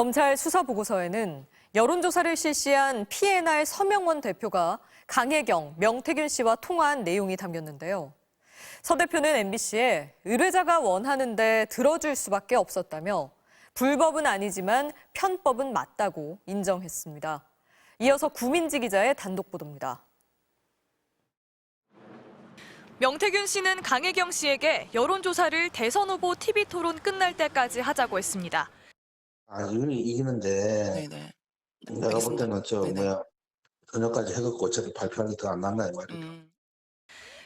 검찰 수사보고서에는 여론조사를 실시한 P&R 서명원 대표가 강혜경, 명태균 씨와 통화한 내용이 담겼는데요. 서 대표는 MBC에 의뢰자가 원하는데 들어줄 수밖에 없었다며 불법은 아니지만 편법은 맞다고 인정했습니다. 이어서 구민지 기자의 단독 보도입니다. 명태균 씨는 강혜경 씨에게 여론조사를 대선 후보 TV토론 끝날 때까지 하자고 했습니다. 이거는 이기는데 네네. 내가 볼 때는 네네. 저녁까지 해갖고 어차피 발표하는 게 더 안 남나 이 말이야.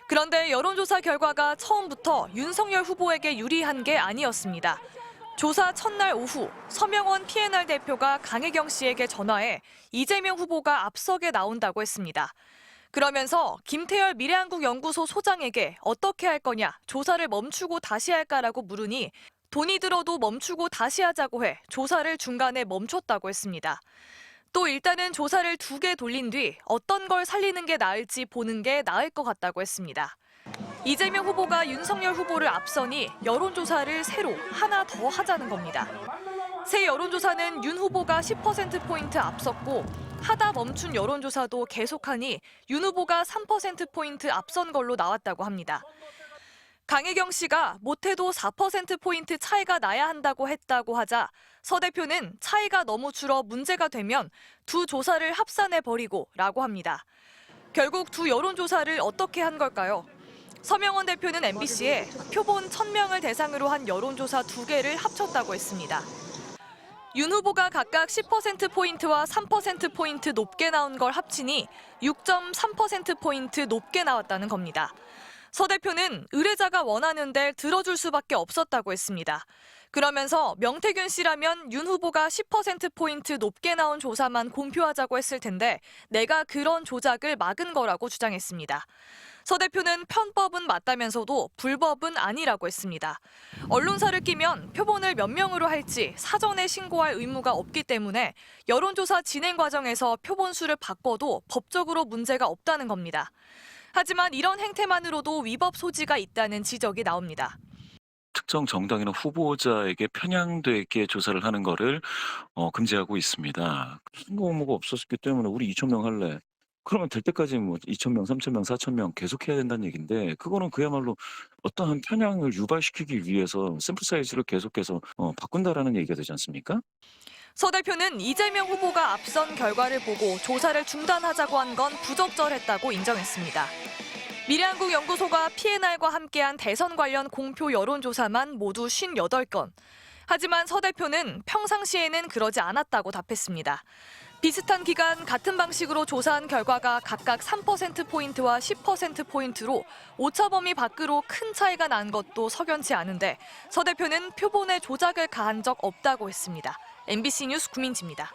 그런데 여론조사 결과가 처음부터 윤석열 후보에게 유리한 게 아니었습니다. 조사 첫날 오후 서명원 P&R 대표가 강혜경 씨에게 전화해 이재명 후보가 앞서게 나온다고 했습니다. 그러면서 김태열 미래한국연구소 소장에게 어떻게 할 거냐, 조사를 멈추고 다시 할까라고 물으니 돈이 들어도 멈추고 다시 하자고 해 조사를 중간에 멈췄다고 했습니다. 또 일단은 조사를 2개 돌린 뒤 어떤 걸 살리는 게 나을지 보는 게 나을 것 같다고 했습니다. 이재명 후보가 윤석열 후보를 앞서니 여론조사를 새로 하나 더 하자는 겁니다. 새 여론조사는 윤 후보가 10%포인트 앞섰고 하다 멈춘 여론조사도 계속하니 윤 후보가 3%포인트 앞선 걸로 나왔다고 합니다. 강혜경 씨가 못해도 4%포인트 차이가 나야 한다고 했다고 하자 서 대표는 차이가 너무 줄어 문제가 되면 두 조사를 합산해버리고 라고 합니다. 결국 두 여론조사를 어떻게 한 걸까요? 서명원 대표는 MBC에 표본 1,000명을 대상으로 한 여론조사 2개를 합쳤다고 했습니다. 윤 후보가 각각 10%포인트와 3%포인트 높게 나온 걸 합치니 6.3%포인트 높게 나왔다는 겁니다. 서 대표는 의뢰자가 원하는데 들어줄 수밖에 없었다고 했습니다. 그러면서 명태균 씨라면 윤 후보가 10%포인트 높게 나온 조사만 공표하자고 했을 텐데 내가 그런 조작을 막은 거라고 주장했습니다. 서 대표는 편법은 맞다면서도 불법은 아니라고 했습니다. 언론사를 끼면 표본을 몇 명으로 할지 사전에 신고할 의무가 없기 때문에 여론조사 진행 과정에서 표본 수를 바꿔도 법적으로 문제가 없다는 겁니다. 하지만 이런 행태만으로도 위법 소지가 있다는 지적이 나옵니다. 특정 정당이나 후보자에게 편향되게 조사를 하는 거를 금지하고 있습니다. 선거 의무가 없었기 때문에 우리 2,000명 할래. 그러면 될 때까지 2,000명, 3,000명, 4,000명 계속 해야 된다는 얘기인데 그거는 그야말로 어떠한 편향을 유발시키기 위해서 샘플 사이즈를 계속해서 바꾼다라는 얘기가 되지 않습니까? 서 대표는 이재명 후보가 앞선 결과를 보고 조사를 중단하자고 한 건 부적절했다고 인정했습니다. 미래한국연구소가 P&R과 함께한 대선 관련 공표 여론조사만 모두 58건. 하지만 서 대표는 평상시에는 그러지 않았다고 답했습니다. 비슷한 기간 같은 방식으로 조사한 결과가 각각 3%포인트와 10%포인트로 오차범위 밖으로 큰 차이가 난 것도 석연치 않은데 서 대표는 표본에 조작을 가한 적 없다고 했습니다. MBC 뉴스 구민지입니다.